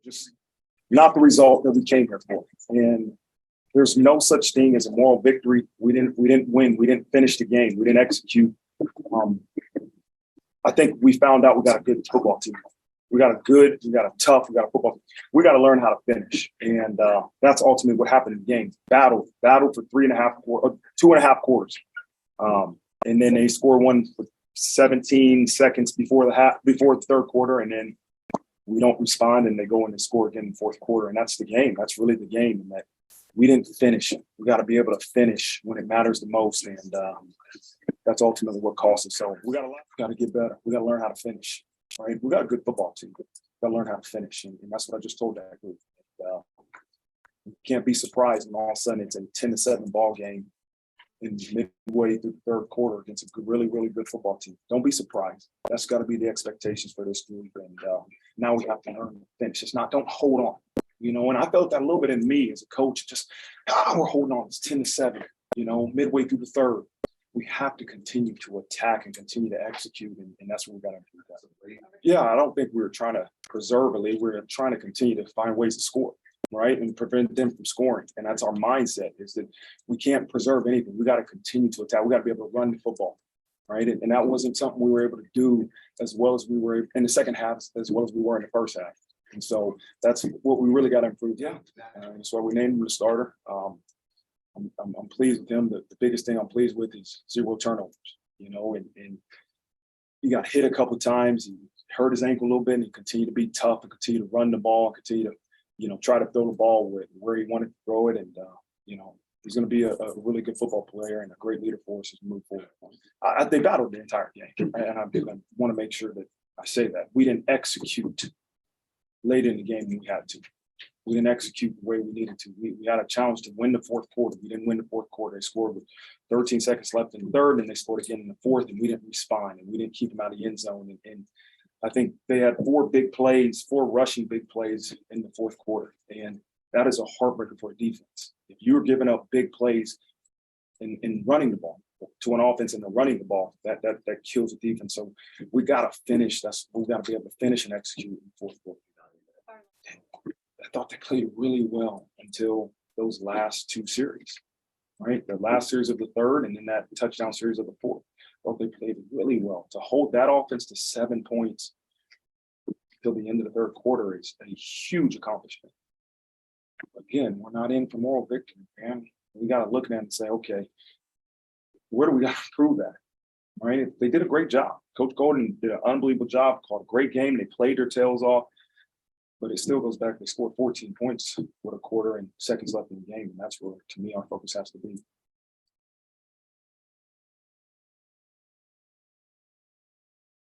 just not the result that we came here for. And there's no such thing as a moral victory. We didn't win. We didn't finish the game. We didn't execute. I think we found out we got a good football team. We got a tough, we got a football. We got to learn how to finish. And that's ultimately what happened in the game. Battle for 2.5 quarters. And then they score one for 17 seconds before the third quarter. And then we don't respond and they go in and score again in the fourth quarter. And that's the game. That's really the game. And that we didn't finish it. We got to be able to finish when it matters the most. And that's ultimately what cost us. So we got to get better. We got to learn how to finish. Right? We got a good football team. We got to learn how to finish. And that's what I just told that group. You can't be surprised when all of a sudden it's a 10-7 ball game in midway through the third quarter against a really, really good football team. Don't be surprised. That's got to be the expectations for this group. And now we have to learn to finish. It's not, don't hold on. And I felt that a little bit in me as a coach, just, we're holding on. It's 10-7, midway through the third. We have to continue to attack and continue to execute, and that's what we got to do. Yeah, I don't think we were trying to preserve a lead. We're trying to continue to find ways to score, right, and prevent them from scoring. And that's our mindset, is that we can't preserve anything. We got to continue to attack. We got to be able to run the football, right? And that wasn't something we were able to do as well as we were in the second half, as well as we were in the first half. And so that's what we really got to improve. Yeah, that's why we named him the starter. I'm pleased with him. The biggest thing I'm pleased with is 0 turnovers, and he got hit a couple of times. He hurt his ankle a little bit, and he continued to be tough and continue to run the ball and continue to, try to throw the ball where he wanted to throw it. And, he's going to be a really good football player and a great leader for us as we move forward. They battled the entire game, and I want to make sure that I say that. We didn't execute late in the game when we had to. We didn't execute the way we needed to. We had a challenge to win the fourth quarter. We didn't win the fourth quarter. They scored with 13 seconds left in the third, and they scored again in the fourth, and we didn't respond, and we didn't keep them out of the end zone. And I think they had 4 rushing big plays in the fourth quarter, and that is a heartbreaker for a defense. If you're giving up big plays in running the ball to an offense and they're running the ball, that kills the defense. So we got to finish. We got to be able to finish and execute in the fourth quarter. I thought they played really well until those last 2 series, right? The last series of the third and then that touchdown series of the fourth. I thought they played really well. To hold that offense to 7 points till the end of the third quarter is a huge accomplishment. Again, we're not in for moral victory, man. We got to look at it and say, okay, where do we got to prove that, right? They did a great job. Coach Golden did an unbelievable job, called a great game. They played their tails off. But it still goes back. They scored 14 points with a quarter and seconds left in the game. And that's where, to me, our focus has to be.